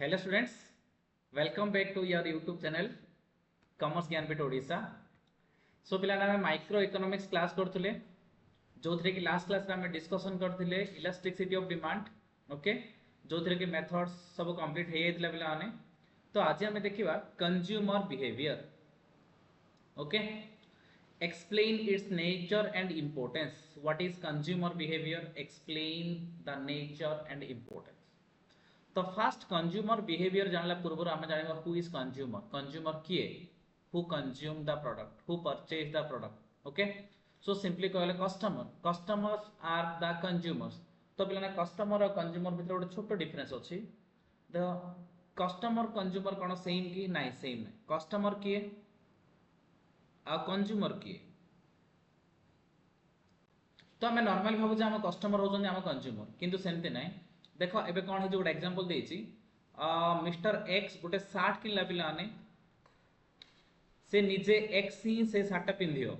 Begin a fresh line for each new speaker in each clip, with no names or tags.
Hello students, welcome back to your YouTube channel Commerce Gyanpit Odisha. So पिलाने में micro economics class करथुले जो थरे कि लास्ट क्लास रे हम डिस्कशन करथिले इलास्टिसिटी ऑफ डिमांड ओके जो थरे कि मेथड्स सब कंप्लीट हे जाइतला पिलाने तो आज हम देखिबा consumer behaviour okay explain its nature and importance. What is consumer behavior? Explain the nature and importance. तो फास्ट कंज्यूमर बिहेवियर जानला पूर्व आम जाना हु इज कंज्यूमर कंज्यूमर किए who consume the product who purchase the product okay so simply कहले customer customers are the consumers तो पिलाने customer और कंज्यूमर भितर गोटे छोट डिफरेंस अछि the customer consumer cone same की नाही सेम नाही कस्टमर किए आ कंज्यूमर किए तो आम नॉर्मल भाबु जे हम कस्टमर होजन हम कंज्यूमर किंतु सेमते नाही देखो एबे कोन है जो गोटे एग्जांपल देछि मिस्टर एक्स गोटे शर्ट किनला पिलाने से निजे एक्स ही से शर्ट पिंधियो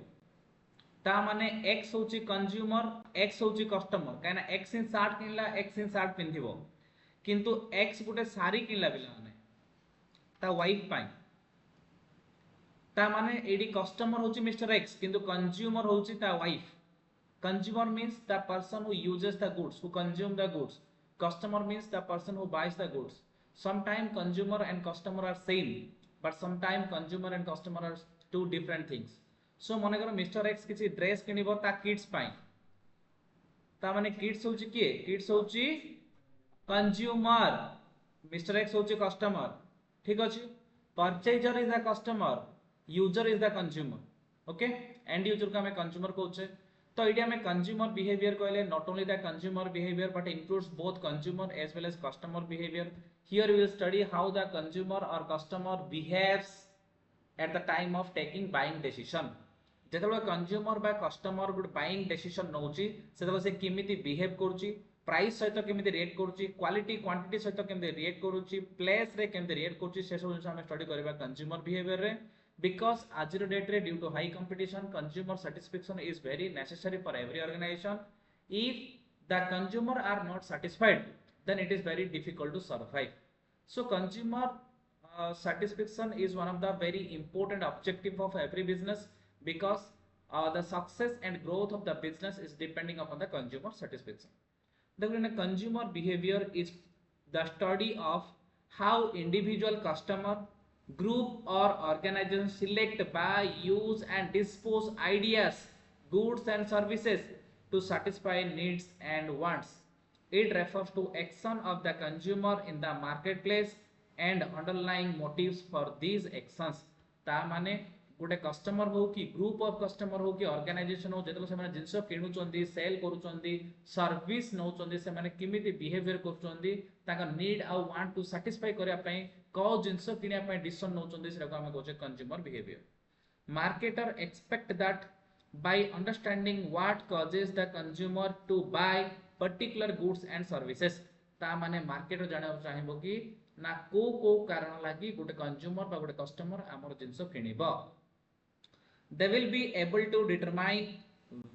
ता माने एक्स होची कंज्यूमर एक्स होची कस्टमर काना एक्स इन शर्ट किनला एक्स इन शर्ट पिंधिबो किंतु एक्स गोटे साड़ी किनला पिलाने ता वाइफ पाई ता माने एडी कस्टमर होची मिस्टर एक्स किंतु कंज्यूमर होची ता wife consumer means the person who uses the goods who consume the goods customer means the person who buys the goods sometimes consumer and customer are same but sometimes consumer and customer are two different things so mane karo mr x किसी dress किनिबो ता kids पाई ता माने kids होची किए kids होची consumer mr x होची customer ठीक अछि purchaser is the customer user is the consumer okay and user का मैं कंज्यूमर कहउछे तो इडिया में कंज्यूमर बिहेवियर कहले not only the consumer behaviour but includes both consumer as well as customer behaviour here we will study how the consumer और customer behaves at the time of taking buying decision जेतबे consumer बा customer good buying decision नउची सेतबे से किमिति behave करूची price सहित केमिति rate करूची quality quantity सहित केमिति रेट करूची प्लेस रे केमिति रेट करूची से सब हम स्टडी करबा कंज्यूमर बिहेवियर रे because ajiro date re due to high competition consumer satisfaction is very necessary for every organization if the consumer are not satisfied then it is very difficult to survive so consumer satisfaction is one of the very important objective of every business because the success and growth of the business is depending upon the consumer satisfaction the consumer behavior is the study of how individual customer group or organization select buy use and dispose ideas goods and services to satisfy needs and wants it refers to action of the consumer in the marketplace and underlying motives for these actions ता माने गोटे customer हो कि group of customer हो कि organisation हो जेतलो से माने जिंस किणुचंदी सेल करूचंदी सर्विस नउचंदी से माने किमिति बिहेवियर करूचंदी ताका नीड आ वांट टू सैटिस्फाई करिया पई को जिंस किनिया पई डिसीजन नउचंदी सेरा को हम कहचे consumer behaviour marketer expect that by understanding what causes the consumer to buy particular goods and services ता माने मार्केटर जाने चाहिबो कि ना को कारण लागि गोटे कंज्यूमर बा गोटे कस्टमर हमर जिंस किनिबो they will be able to determine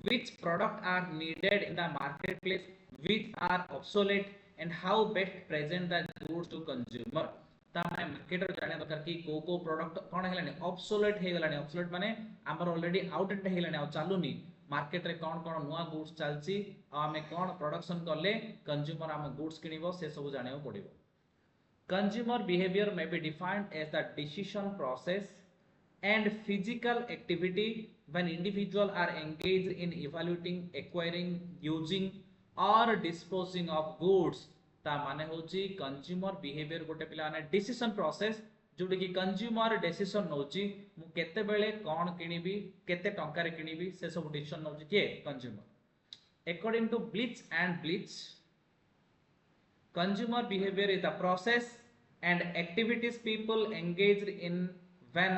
which product are needed in the marketplace which are obsolete and how best present the goods to consumer ता माने मार्केटर जाने दरकार कि को प्रोडक्ट कोन हेलानी ऑब्सोलेट हे गेलानी ऑब्सोलेट माने हमर ऑलरेडी आउटडेटेड हे गेलानी आ चालुनी मार्केट रे कोन कोन नुवा गुड्स चलची आ हमें कोन प्रोडक्शन करले कंज्यूमर हम गुड्स किनिबो से सब जाने पड़िबो consumer behaviour may be defined as the decision process and physical activity when individuals are engaged in evaluating acquiring using or disposing of goods ता माने होची कंज्यूमर बिहेवियर गोटे पिला ने डिसीजन प्रोसेस जोडी कि कंज्यूमर डिसीजन नउची मु केते बेले कोन किनिबी केते टंका रे किनिबी से सब डिसीजन नउची के कंज्यूमर अकॉर्डिंग टू ब्लिच एंड ब्लिच consumer behavior is the process and activities people engaged in when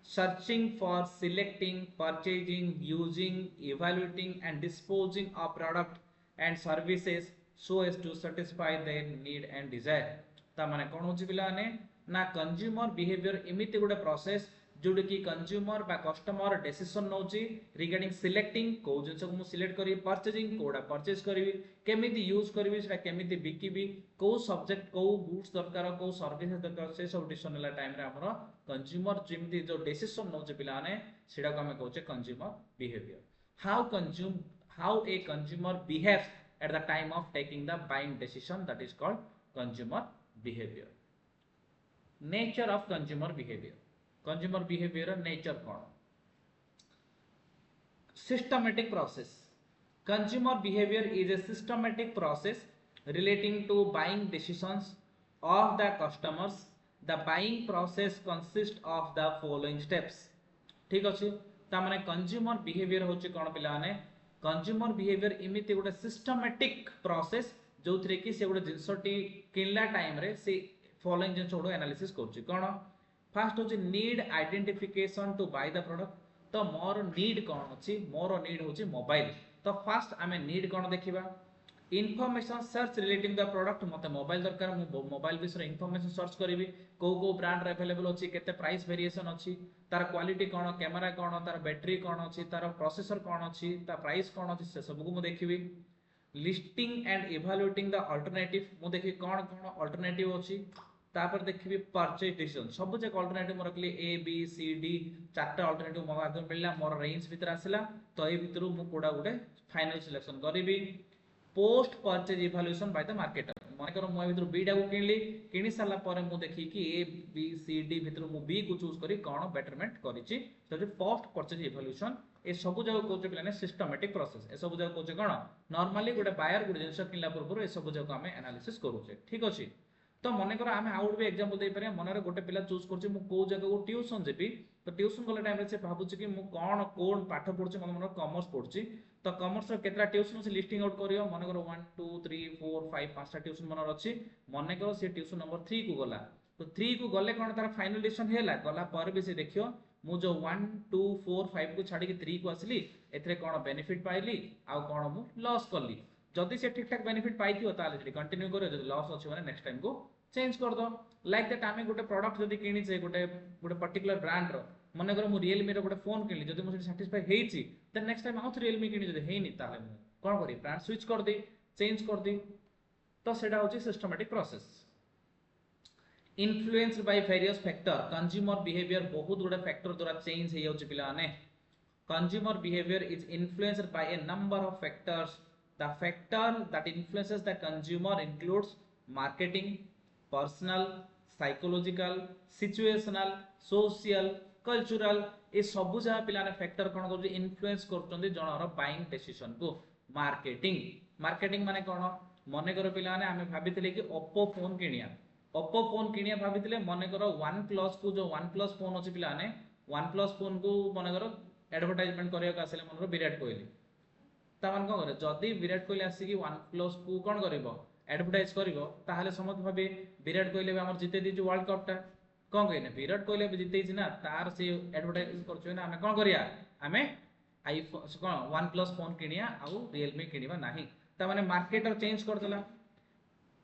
searching for selecting purchasing using evaluating and disposing of product and services so as to satisfy their need and desire ता माने कोन होची पिला ने ना consumer behaviour एमिति गोटे process जोड़ कि कंज्यूमर बा कस्टमर डिसीजन नौची रिगार्डिंग सिलेक्टिंग को जिनस को सिलेक्ट करी परचेजिंग कोडा परचेज करी केमिति यूज करी सेटा केमिति बिकिबी को सब्जेक्ट को गुड्स दरकार को सर्विस दरकार से सब डिसीजन नेला टाइम रे हमरो कंज्यूमर जेमिति जो डिसीजन नौचे पिला ने सेटा को हमें कहउचे consumer behaviour how a consumer behaves at the time of taking the buying decision, that is called consumer behavior. Nature of consumer behavior nature कौन? Systematic process. Consumer behavior is a systematic process relating to buying decisions of the customers. The buying process consists of the following steps. ठीक अच्छे ता माने consumer behaviour होचे कोन पिलाने consumer behaviour इमिति गोटे systematic process जो थरे कि से गोटे जिंसटी किनला टाइम रे से फॉलोइंग जिंस ओडो एनालिसिस करछि कोन फर्स्ट होचे need identification to buy the product तो मोर नीड कोन अछि मोर नीड होचे मोबाइल तो फर्स्ट आमे नीड कोन देखिबा information search relating the product मते मोबाइल दरकार मु मोबाइल विषय इनफॉरमेशन सर्च करिवि को ब्रांड रे अवेलेबल अछि केते प्राइस वेरिएशन अछि तार क्वालिटी कोन कैमरा कोन तार बैटरी कोन अछि तार प्रोसेसर कोन अछि तार प्राइस कोन अछि से सब को मु देखिवि listing and evaluating the alternative मु देखि कोन कोन अल्टरनेटिव अछि तापर देखिवि परचेज डिसीजन सब जे अल्टरनेटिव मोर रखली ए बी सी डी चारटा अल्टरनेटिव मोर आगे मिलला मोर रेंज भीतर आसिला तो ए भीतर मु कोडा गुडे फाइनल सिलेक्शन करिवि post purchase evaluation by the marketer माने करो मु भीतर बी डा को किनी साला पर मु देखि कि ए बी सी डी भीतर मु बी को चूज करी कोन बेटरमेंट करिछि तो जे पोस्ट परचेज इवैल्यूएशन ए सब जगह कोचे पिलाने सिस्टमैटिक प्रोसेस ए सब जगह कोचे कोन नॉर्मली गोटे बायर गोटे जिंस किनला पूर्व ए सब जगह हमें एनालिसिस करूचे ठीक अछि तो मने करो आमे आउट भी एग्जांपल दे पारे मनरे गोटे पिला चूज करछि मु को जगह को ट्यूशन जेबी तो ट्यूशन गले टाइम रे से भाबुछि कि मु कोन पाठ पढछि मन कॉमर्स पढछि तो कॉमर्स रो केतरा ट्यूशन से लिस्टिंग आउट करियो मने करो 1 2 3 4 5 पांचटा ट्यूशन मनर अछि मने करो से ट्यूशन नंबर 3 को गला तो 3 को गले कोन तार फाइनल डिसीजन हेला गला पर भी से देखियो मु जो 1 2 4 5 को छाडी के 3 को आसली एथरे कोन बेनिफिट पाइली आ कोन मु लॉस करली जदी से ठीक ठाक बेनिफिट पाइथियो ताले जदी कंटिन्यू करियो जदी लॉस अछि माने नेक्स्ट टाइम को चेंज कर दो लाइक दैट आमे गोटे प्रोडक्ट जदी किनी छे गोटे पर्टिकुलर ब्रांड रो मने करो मु Realme रो गोटे फोन किनली जदी मु सैटिस्फाई हेछि देन नेक्स्ट टाइम आउथ Realme किनी जदी हेनी ताले मु कोन करी ब्रांड स्विच कर दे चेंज कर दे तो सेटा होछि systematic process influenced by various factor consumer behaviour बहुत गुडा फैक्टर द्वारा चेंज हे जाउछि पिलाने consumer behaviour is influenced by a number of factors the factor that influences the consumer includes marketing personal psychological situational social cultural ए सब जहा पिलाने फैक्टर कोन कर इन्फ्लुएंस करचोंदी जनर बाइंग डिसीजन को मार्केटिंग माने कोन मने करो पिलाने आमे भाबितले कि ओप्पो फोन किनिया भाबितले मने करो वन प्लस को जो वन प्लस फोन अछि पिलाने वन प्लस फोन को मने करो एडवर्टाइजमेंट करिया का आसले मनरो विराट कोहली ता मान कोन करे जदी विराट कोहली आसी कि वन प्लस को कोन करिवो एडवर्टाइज करिवो ताहाले समझ भाबे विराट कोहली भी हमर जिते दिजु वर्ल्ड कप ता कोन कहने विराट कोहली भी जिते ना तार से एडवर्टाइज करछो ना हमें कोन करिया हमें आईफोन कोन वन प्लस फोन किनिया आ Realme किनिबा नाही ता माने मार्केटर चेंज कर देला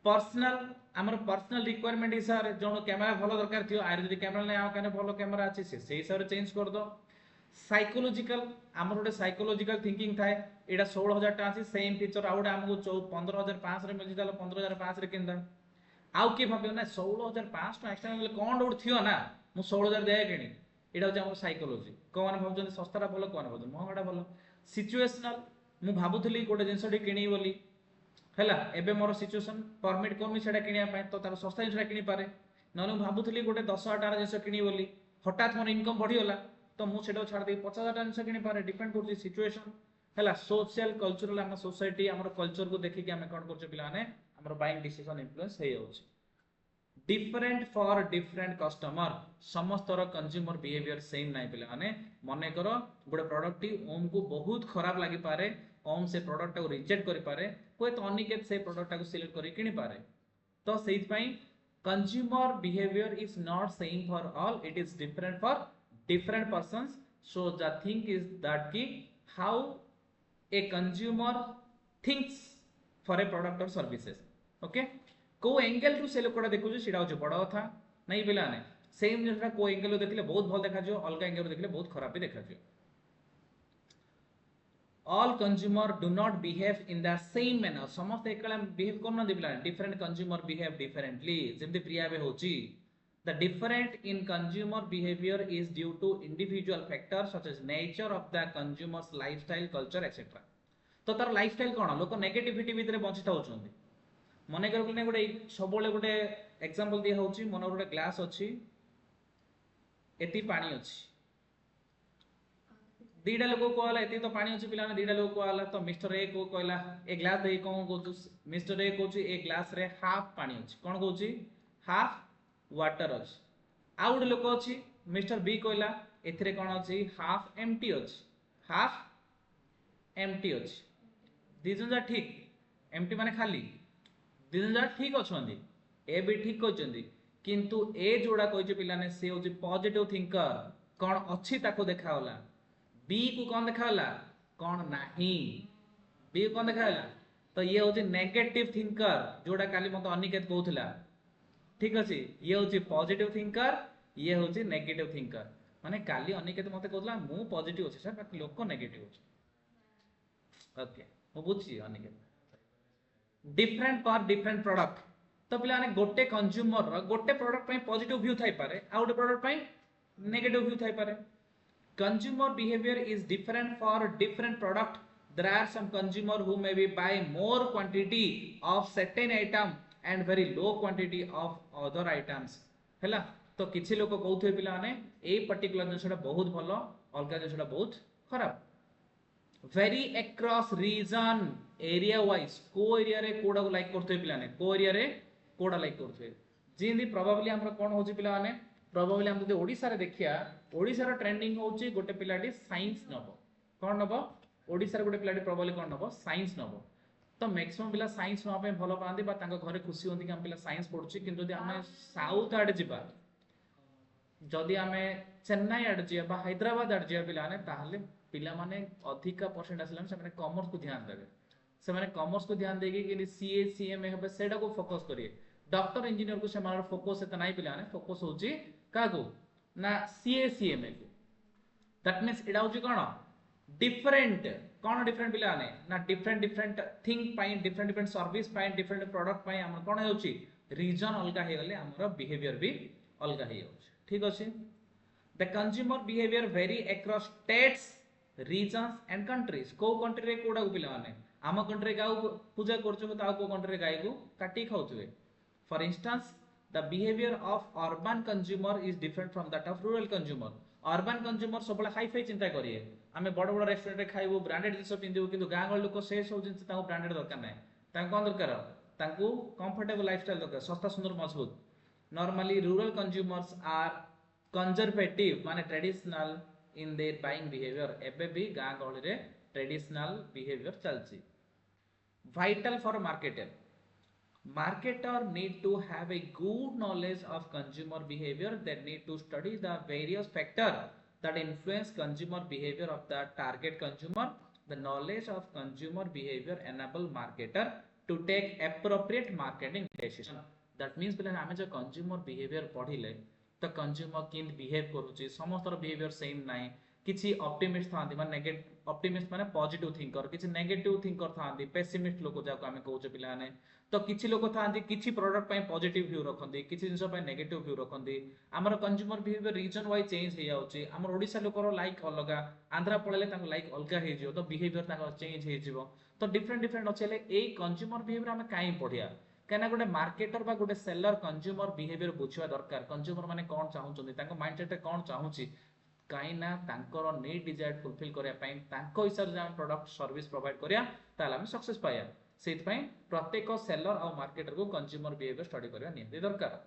पर्सनल हमर पर्सनल रिक्वायरमेंट हिसाब रे जोनो कैमरा भलो दरकार थियो आर जदी कैमरा नै आ कने भलो कैमरा अछि से हिसाब रे चेंज कर दो साइकोलॉजिकल हमर गोटे साइकोलॉजिकल थिंकिंग थाए एडा 16000 टा अछि सेम फीचर आउट हमको 15005 रे मिलि जालो 15005 रे किनदा आउ के भाबियो ना 16500 टा एक्सटर्नल कोन डोड थियो ना मु 16000 दे किनी एडा होचे हमर साइकोलॉजी कोन भाबजन सस्ताटा भलो कोन भाबजन महंगाटा भलो सिचुएशनल मु भाबुथली गोटे जिंसडी किनी बोली हैला एबे मोर सिचुएशन परमिट कोन मी सेडा किनिया पाए तो तार सस्ता जिंसडा किनी पारे ननु भाबुथली गोटे 10000 टा जिंस किनी बोली हठात मोर इनकम बढ़ी होला तो मु सेडा छाड़ दे 50000 टा जिंस किनी पारे डिपेंड करछि सिचुएशन हैला सोशल कल्चरल हम सोसाइटी हमर कल्चर को देखि के हम कोन करछ पिलाने हमर बाइंग डिसीजन इन्फ्लुएंस हे होछि डिफरेंट फॉर डिफरेंट कस्टमर समस्त कंज्यूमर बिहेवियर सेम नाही पिलाने मने करो गोटे प्रोडक्ट टी ओम को बहुत खराब लागि पारे ओम से प्रोडक्ट को रिजेक्ट करि पारे कोइ तो अनिकेत से प्रोडक्ट को सिलेक्ट करि किनि पारे तो सेहि पई consumer behaviour is not same for all it is different for different persons so the thing is that ki how a consumer thinks for a product or services okay को angle two से लोकड़ा देखु जे सिडा होचे बड़ कथा नै बिला नै same जिनटा को एंगल देखले बहुत भल देखा जो अलग एंगल देखले बहुत खराब भी देखा जो all consumer do not behave in the same manner समस्त एकला बिहेव करना Diblah different consumer behave differently जेमते प्रिया बे होची the different in consumer behavior is due to individual factors such as nature of the consumer's lifestyle culture etc तो तार lifestyle कोन लोक negativity भितरे बंचित होचोंदी मने करले गोटे सबले गोटे एग्जांपल दिया होची मन गोटे ग्लास अछि एति पानी अछि दीटा लोक कहला एति तो पानी अछि पिलाने दीटा लोक कहला तो मिस्टर ए को कहला ए ग्लास दे कोन कहू मिस्टर ए कहूची ए ग्लास रे हाफ पानी अछि कोन कहूची हाफ वाटर अछि आउड लोक अछि मिस्टर बी कहला एथिरे कोन अछि हाफ एम्प्टी अछि हाफ एम्प्टी अछि दिजन जा ठीक एम्प्टी माने खाली दिजन जा ठीक अछंदी ए भी ठीक कहचंदी किंतु ए जोड़ा कहचे पिलाने से होची पॉजिटिव थिंकर कोन अछि ताको देखावला बी को कौन देखाला कौन नहीं बी कौन देखाला तो ये होची नेगेटिव थिंकर जोड़ा काली मत अनिकेत कहउथला ठीक अछि ये होची पॉजिटिव थिंकर ये होची नेगेटिव थिंकर माने काली अनिकेत मते कहउथला मु पॉजिटिव अछि सर बाकी लोक नेगेटिव अछि ओके मु बुझी Aniket different for different product तो पिला ने गोटे कंज्यूमर रो गोटे प्रोडक्ट पई पॉजिटिव व्यू थाई पारे आ गोटे प्रोडक्ट पई नेगेटिव व्यू थाई पारे consumer behavior is different for different product there are some consumer who maybe buy more quantity of certain item and very low quantity of other items हैला तो किछि लोक कहउथे पिला माने ए पर्टिकुलर जिनसटा बहुत भलो अलगा जिनसटा बहुत खराब very across region area wise को एरिया रे कोडा को लाइक करथे पिला ने को एरिया रे कोडा लाइक करथे जिंदी प्रोबेबली हमर कोन होची पिला माने प्रोबेबली हम जदि ओडिसा रे देखिया ओडिसा रो ट्रेंडिंग होची गोटे पिलाडी साइंस नबो कोन नबो ओडिसा रे गोटे पिलाडी प्रोबेबली कोन नबो साइंस नबो तो मैक्सिमम पिला साइंस नबा पे भलो पांदी बा तांको घरे खुशी होंदी कि हम पिला साइंस पढुची किंतु जदि हमें साउथ आडे जिबा जदि हमें चेन्नई आडे जिबा बा हैदराबाद आडे जिबा पिला ने ताहले पिला माने अधिका परसेंट आसला से माने कॉमर्स को ध्यान देबे से माने कॉमर्स को ध्यान देगी कि सीए सीएमए हबे सेडा को फोकस करिए डॉक्टर इंजीनियर को से मानर फोकस एत नाही पिला ने फोकस होची कागो ना सीए सीएमए को दैट मींस इडा होची कोन डिफरेंट कोन डिफरेंट पिला ने ना डिफरेंट डिफरेंट थिंग पाई डिफरेंट डिफरेंट सर्विस पाई डिफरेंट प्रोडक्ट पाई हम कोन होची रीजन अलगा हे गले हमर बिहेवियर भी अलगा हे होची ठीक अछि the consumer behaviour vary across states regions and countries को कंट्री रे कोडा को पिला ने आम कंट्री रे गाउ पूजा करछु तो आ को कंट्री रे गाय को काटी खाउथबे for instance the behavior of urban consumer is different from that of rural consumer urban consumer सबले हाई फाई चिंता करिए आमे बड़ बड़ रेस्टोरेंट रे खाइबो ब्रांडेड जिंस पिंदिबो किंतु गां गळ लोक से सब जिंस ताको ब्रांडेड दरकार नै ताको कोन दरकार ताको कंफर्टेबल लाइफस्टाइल दरकार सस्ता सुंदर मजबूत normally rural consumers are conservative माने traditional in their buying behaviour एबे भी गां गळ रे ट्रेडिशनल बिहेवियर चलची vital for marketer marketer need to have a good knowledge of consumer behavior. They need to study the various factors that influence consumer behavior of the target consumer. The knowledge of consumer behavior enable marketer to take appropriate marketing decision. That means बिल्कुल हमें जो consumer behavior पढ़िले तो consumer किंत behave करूची समस्त behavior same नहीं किसी optimist थांती माने negative optimist माने पॉजिटिव थिंकर किसी नेगेटिव थिंकर थांती पेसिमिस्ट लोक जाको हमें कहउचे पिलाने तो किछि लोक थांती किछि प्रोडक्ट पय पॉजिटिव व्यू रखंती किछि जिंस पय नेगेटिव व्यू रखंती हमर consumer behaviour region wise change हे जाउची हमर ओडिसा लोकर लाइक अलगा आंध्रा पळेले ताको लाइक अलगा हे जिवो तो बिहेवियर ताको चेंज हे जिवो तो डिफरेंट डिफरेंट अछले ए कंज्यूमर बिहेवियर हमें काई पढिया केना गोटे मार्केटर बा गोटे सेलर कंज्यूमर बिहेवियर बुझिवा दरकार कंज्यूमर माने कोन चाहुचंदी ताको माइंडसेट कोन चाहुची काई ना तांकर नीड डिजायर फुलफिल करिया पई तांको हिसाब से हम प्रोडक्ट सर्विस प्रोवाइड करिया ताला हम सक्सेस पाया सेत पई प्रत्येक सेलर और मार्केटर को कंज्यूमर बिहेवियर स्टडी करिया नियति दरकार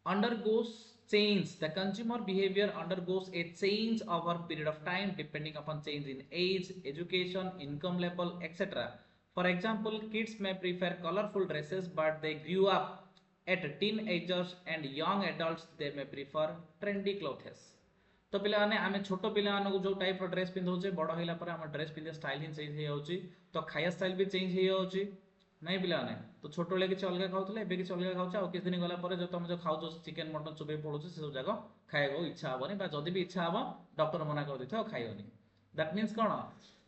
undergoes change the consumer behavior undergoes a change over period of time depending upon change in age education income level etc for example kids may prefer colorful dresses but they grew up at teenagers and young adults they may prefer trendy clothes तो पिला माने आमे छोटो पिला मानको जो type रो dress पिंधौ छे बडो हैला पर हम ड्रेस पिंधे स्टाइल हि चेंज हे होची तो खाया स्टाइल भी चेंज हे होची नहीं पिला ने तो छोट बेले किसी अलग खाऊले एबे किसी अलग खाऊछ आ किछ दिन गला पर जो तुम जो खाऊ चिकेन मटन चुबे पड़ुछ से सब जाक खाइबो इच्छा हबनी बा जदी भी इच्छा हबो डॉक्टर मना कर देथो खाइबनी दैट मींस कोन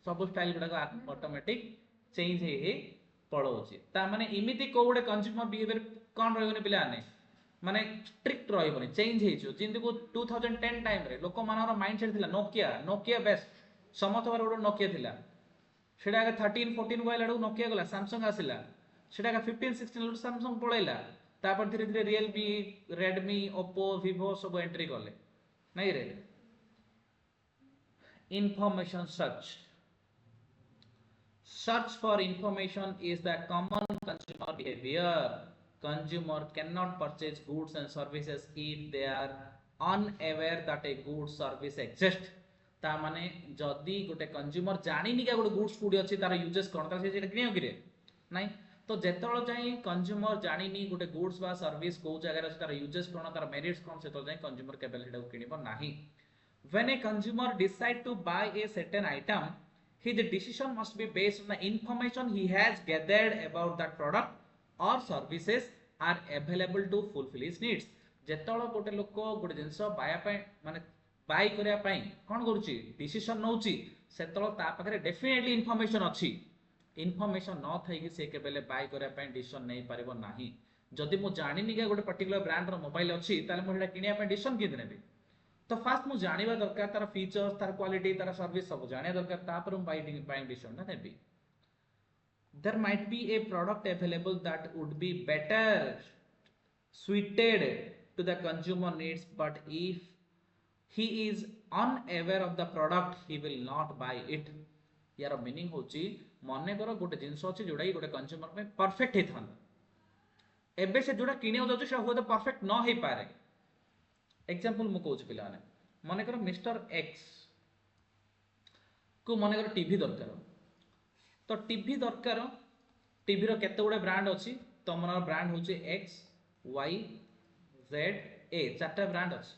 सब स्टाइल गुडा ऑटोमेटिक चेंज हे पड़ोची ता माने इमिति को गुडे कंज्यूमर बिहेवियर कोन रहबनी पिला ने माने स्ट्रिक्ट रहबनी चेंज हेछु जिंदे को 2010 टाइम रे लोक मानर माइंडसेट थिला नोकिया नोकिया बेस्ट समस्त बार गुडे नोकिया थिला सेटा 13 14 गइला डू नोकिया गला सैमसंग आसिला सेटा 15 16 लू सैमसंग पळैला तापर धीरे धीरे रियलमी रेडमी ओप्पो विवो सब एंट्री करले नहीं रे information search for information is the common consumer behavior. Consumer cannot purchase goods and services if they are unaware that a good service exists. ता माने जदी गोटे कंज्यूमर जानिनी का गोटे गुड्स फूड अछि तार यूजेस कोन तार से किनियो कि रे नाही तो जेतळ जाई कंज्यूमर जानिनी गोटे गुड्स बा सर्विस को जगह अछि तार यूजेस कोन तार मेरिट्स कोन से तो जाई कंज्यूमर केबल हेडा किनिबो नाही. When a consumer decide to buy a certain item, his decision must be based on the information he has gathered about that product or services are available to fulfill his needs. जेतळ गोटे लोक गोटे जिंस बाया पय माने bye करिया पय कोन करूची decision नउची सेतळ ता पाखरे डेफिनेटली इंफॉर्मेशन अछि इंफॉर्मेशन न थई कि से केबेले बाय करिया पय डिसीजन नै परिबो नाही. जदि मु जानिनी के गोटे पर्टिकुलर ब्रांड रो मोबाइल अछि ताले मु हेडा किनिया पय डिसीजन कि नेबे तो फास्ट मु जानिबा दरकार तार फीचर्स तार क्वालिटी तार सर्विस सब जानिया दरकार तापर मु बाइंग डिसीजन ना नेबी. There might be a product available that would be better suited to the consumer needs, but if he is unaware of the product he will not buy it. यार meaning होची मने करो गोटे जिंस अछि जोडा गोटे consumer में परफेक्ट हे थान एबे से जोडा किनियो जाउछ से हो तो परफेक्ट न हे पारे. एग्जांपल मु कहूछ पिला ने मने करो मिस्टर एक्स को मने करो टीवी दरकार तो टीवी दरकार टीवी रो केते गुडे ब्रांड अछि तो मन ब्रांड होची एक्स वाई जेड ए चारटा ब्रांड अछि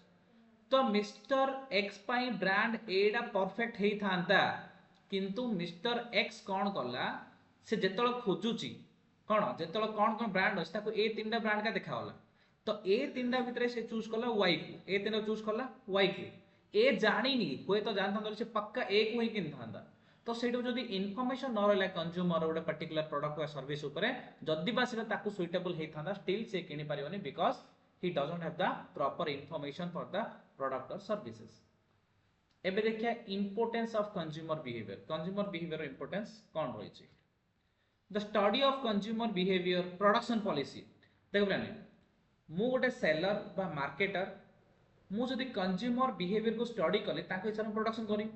तो मिस्टर एक्स पाई ब्रांड एडा परफेक्ट हे थांता किंतु मिस्टर एक्स कोन करला से जेतळ खोजुची कोन जेतळ कोन ब्रांड अछि ताको ए तीनटा ब्रांड का देखावला तो ए तीनटा भितरे से चूज करला वाई को ए तीनटा चूज करला वाई को ए जानिनी कोई तो जानता से पक्का ए को ही किन थांदा तो सेटो जदी इंफॉर्मेशन न रहला कंज्यूमर गोटे पर्टिकुलर प्रोडक्ट या सर्विस ऊपर जदी बा सेटा ताको सुइटेबल हे थांदा स्टिल से किनि परियोनी because he doesn't have the proper information for the product or services. एबे देखिया importance of consumer behaviour importance कोन रही छी. The study of consumer behaviour production policy देखो बने मु गोटे सेलर बा मार्केटर मु जदी कंज्यूमर बिहेवियर को स्टडी कले ताको हिसाब प्रोडक्शन करी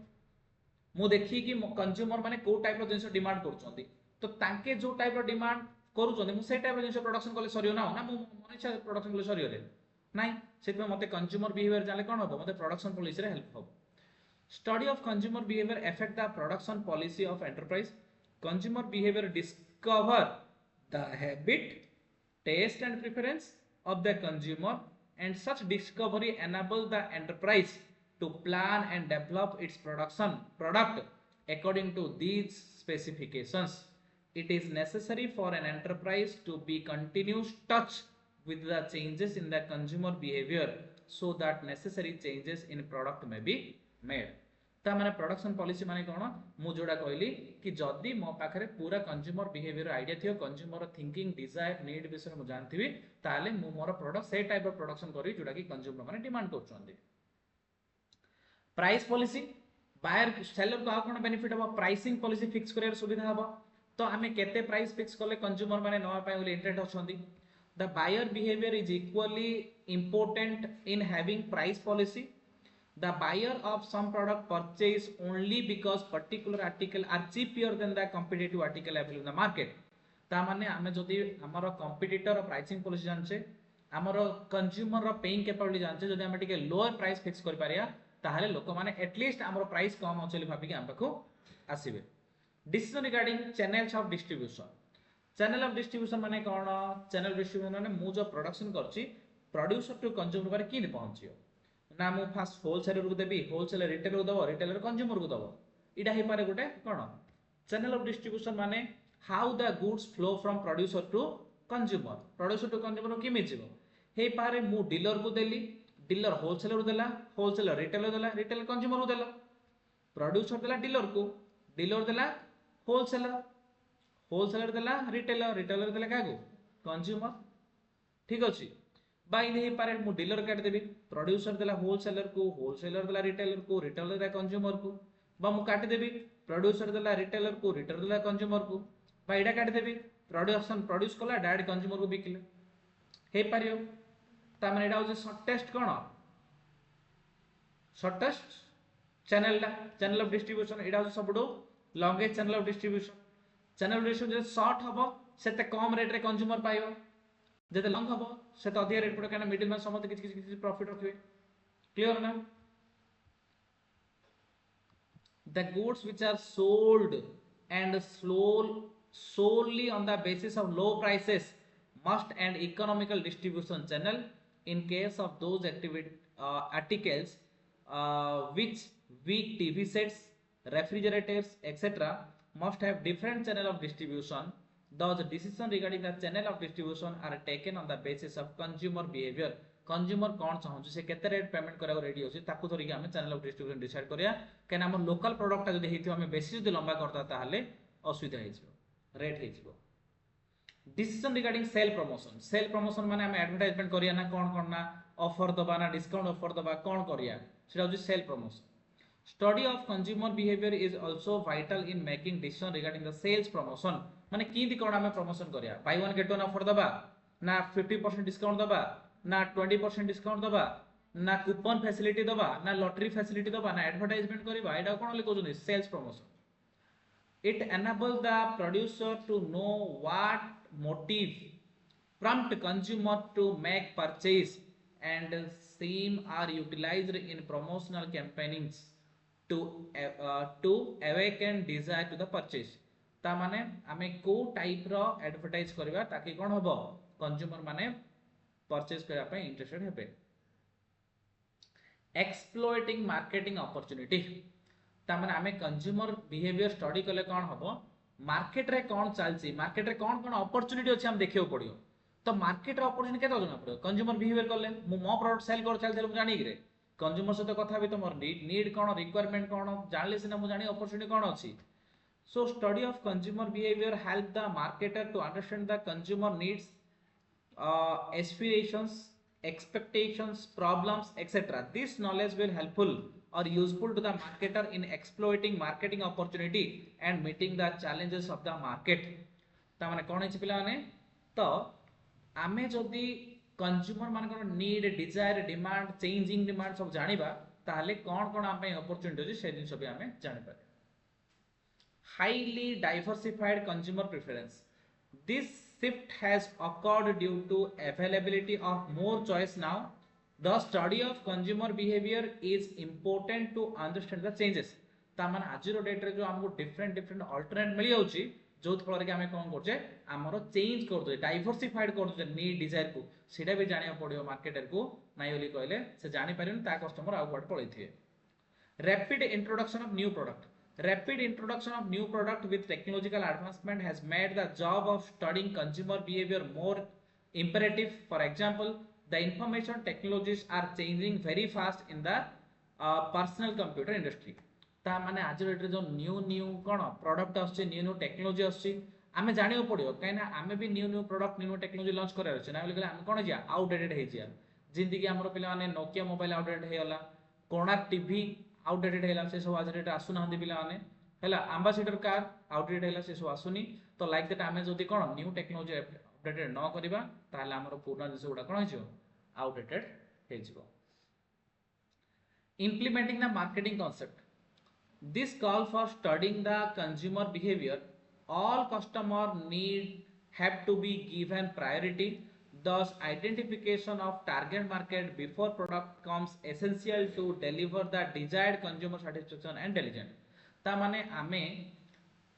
मु देखी कि कंज्यूमर माने को टाइप रो जिंस डिमांड करछोंती तो ताके जो टाइप रो डिमांड करूछोंती मु से टाइप रो जिंस प्रोडक्शन कले सरियो ना ना मु मन इच्छा प्रोडक्शन कले सरियो रे नाही सेतमे मते कंज्यूमर बिहेवियर जाले कोन होबो मते प्रोडक्शन पॉलिसी रे हेल्प होबो. Study of consumer behaviour affect the production policy of enterprise. Consumer behaviour discover the habit taste and preference of the consumer and such discovery enable the enterprise to plan and develop its product according to these specifications. It is necessary for an enterprise to be continuous touch with the changes in the consumer behavior so that necessary changes in product may be made. ता माने production policy माने कोन मु जोडा कहली कि जदी मो पाखरे पूरा कंज्यूमर बिहेवियर आइडिया थियो कंज्यूमर थिंकिंग डिजायर नीड विषय मु जानथिबी ताले मु मोर प्रोडक्ट से टाइप ऑफ प्रोडक्शन करी जोडा कि कंज्यूमर माने डिमांड करछोंदी. प्राइस पॉलिसी बायर सेलर को आ कोन बेनिफिट हबो प्राइसिंग पॉलिसी फिक्स करियर सुविधा हबो तो हमें केते प्राइस फिक्स करले कंज्यूमर माने नवा पाए बोले इंटरेस्ट होछोंदी. The buyer behaviour is equally important in having price policy. The buyer of some product purchase only because particular article are cheaper than the competitive article available in the market. ता माने हमें जदि हमर competitor और pricing policy जानछे हमर consumer रो paying capability जानछे जदि हम टिके लोअर प्राइस फिक्स कर पारिया ताहाले लोक माने एटलीस्ट हमर प्राइस कम होचली भाबी कि हम पाखो आसीबे. Decision regarding channels of distribution. Channel of distribution माने कोन चैनल डिस्ट्रीब्यूशन माने मु जो प्रोडक्शन करछि प्रोड्यूसर टू कंज्यूमर पर कि पहुंचियो ना मु फास्ट होलसेलर को देबी होलसेलर रिटेलर को दबो रिटेलर कंज्यूमर को दबो इडा हे पारे गोटे कोन चैनल ऑफ डिस्ट्रीब्यूशन माने how the goods flow from producer to consumer केमी जीव हे पारे मु डीलर को देली, डीलर होलसेलर को देला, होलसेलर रिटेलर देला, रिटेलर कंज्यूमर को देला, प्रोड्यूसर देला डीलर को, डीलर देला होलसेलर, होलसेलर देला रिटेलर, रिटेलर देला काको कंज्यूमर। ठीक अछि बाई नहीं पारे मु डीलर काट देबी, प्रोड्यूसर देला होलसेलर को, होलसेलर देला रिटेलर को, रिटेलर देला कंज्यूमर को, बा मु काट देबी प्रोड्यूसर देला रिटेलर को, रिटेलर देला कंज्यूमर को, बा एडा काट देबी प्रोडक्शन प्रोड्यूस कला डायरेक्ट कंज्यूमर को बिकले हे पारियो। ता माने एडा हो शॉर्टेस्ट कोन शॉर्टेस्ट चैनल ऑफ डिस्ट्रीब्यूशन, एडा हो सबडो longest channel of distribution. Channel of distribution जे शॉर्ट हबो सेते कम रेट रे कंज्यूमर पाइबो, जदि लॉन्ग हबो सेते अधिक रेट पड़े काना मिडिल मैन समस्त किछि प्रॉफिट रखिबे। क्लियर ना? The goods which are sold and solely on the basis of low prices must and economical distribution channel. In case of those articles which weak TV sets, refrigerators, etc. must have different channel of distribution. Those decisions regarding the channel of distribution are taken on the basis of consumer behavior. Consumer कौन चाहूँ से केते rate payment करा ready होची ताकू धरिक आमे channel of distribution decide करिया केन हम लोकल प्रोडक्ट जदी हेतियो हमें बेसी जदी लंबा करता ताहले असुविधा हेजिवो रेट हेजिवो। डिसीजन रिगार्डिंग सेल प्रमोशन माने हमें एडवर्टाइजमेंट करिया ना कोन ना ऑफर दबा ना डिस्काउंट ऑफर दबा कोन करिया सेटा होची sale promotion. Study of consumer behaviour is also vital in making decision regarding the sales promotion. माने कींदी कोन हमें प्रमोशन करिया, buy one get one offer दबा ना 50% डिस्काउंट दबा ना 20% डिस्काउंट दबा ना कूपन फैसिलिटी दबा ना लॉटरी फैसिलिटी दबा ना एडवर्टाइजमेंट करबा एडा कोन ले कहउछन sales promotion. It enable the producer to know what motive prompt consumer to make purchase and same are utilized in promotional campaigns to awaken desire to the purchase। ता माने आमे को टाइप रो एडवर्टाइज करबा ताकि कोन हबो कंज्यूमर माने purchase करा पे इंटरेस्टेड हेबे। एक्सप्लॉइटिंग मार्केटिंग अपॉर्चुनिटी ता माने आमे कंज्यूमर बिहेवियर स्टडी कले कोन हबो मार्केट रे कोन चलची, मार्केट रे कोन कोन अपॉर्चुनिटी अछि हम देखियो पड़ियो। तो मार्केट रे अपॉर्चुनिटी केतो जना पड़ियो कंज्यूमर बिहेवियर करले मु मो प्रोडक्ट सेल कर चल मु जानि रे कंज्यूमर से तो कथा भी तो मोर नीड कोन रिक्वायरमेंट कोन जानले सिना मु जानि अपॉर्चुनिटी कोन अछि। So study of consumer behaviour help the marketer to understand the consumer needs, aspirations, expectations, problems, etc. This knowledge will helpful or useful to the marketer in exploiting marketing opportunity and meeting the challenges of the market। ता माने कोन अछि पिला माने तो आमे जदी consumer मानकर need, desire, demand, changing demand सब जानिबा ताहले कोन कोन आमे अपॉर्चुनिटी अछि से दिन सब आमे जानि पारे। Highly diversified consumer preference, this shift has occurred due to availability of more choice now. The study of consumer behavior is important to understand the changes। ता माने आजिरो डेट रे जो हमको डिफरेंट अल्टरनेट मिली होची जोथ फल रे हमें कोन करछे हमरो चेंज कर दे डाइवर्सिफाइड कर दे नीड डिजायर को सेटा भी जानिया पड़ियो मार्केटर को नाइ ओली कहले से जानि परिन ता कस्टमर आउ वर्ड पळैथिए। Rapid introduction of new product, rapid introduction of new product with technological advancement has made the job of studying consumer behavior more imperative। For example, the information technologies are changing very fast in the personal computer industry। ता माने आज rate रे जो new कोन product आछे new technology आछे आमे जानियो पड़ियो काइना आमे भी new product new technology launch करे अछि ना बोले आमे कोन जिया आउटडेटेड हे जिया जिंदगी कि हमरो पिला माने नोकिया मोबाइल आउटडेटेड हे होला, कोणार्क टीवी आउटडेटेड हेला से सब आज रेट आसु ना पिला माने हेला, एम्बेसडर कार आउटडेटेड हेला से सब आसुनी। तो लाइक दैट आमे जदी कोन न्यू टेक्नोलॉजी अपडेटेड न करिबा ताहले हमरो पुराना जिस गुडा कोन हिजो आउटडेटेड हे जिवो। Implementing the marketing concept, this call for studying the consumer behavior। All customer need have to be given priority, thus identification of target market before product comes essential to deliver the desired consumer satisfaction and diligence। ता माने आमे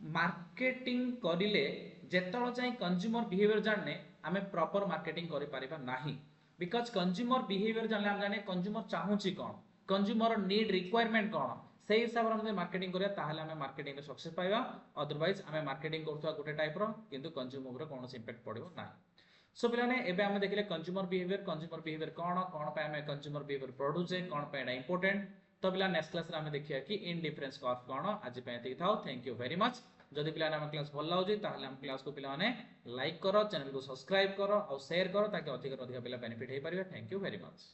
marketing करिले जेतळ चाहि consumer behaviour जानने आमे proper marketing करि परिबा नाही। Because consumer behaviour जानले हम जाने कंज्यूमर चाहूची कोन, कंज्यूमर नीड रिक्वायरमेंट कोन से हिसाब से हम मार्केटिंग करिया ताहले हमें मार्केटिंग रे सक्सेस पाइबा अदरवाइज हमें मार्केटिंग करथवा गोटे टाइप रो किंतु कंज्यूमर रे कोनोस इंपैक्ट पड़िबो ना। सो पिलाने एबे हम देखले कंज्यूमर बिहेवियर कोन पे हमें कंज्यूमर बिहेवियर पढुचे कोन पे एटा इंपोर्टेंट। तो पिला नेक्स्ट क्लास रे हम देखिया कि इन डिफरेंस कर्व कोन। आज पे एति थाओ, थैंक यू वेरी मच। जदि पिला हम क्लास भल लागुची ताहले हम क्लास को पिला माने लाइक करो, चैनल को सब्सक्राइब करो और शेयर करो ताकि अधिक से अधिक पिला बेनिफिट हे परिबे। Thank you very much.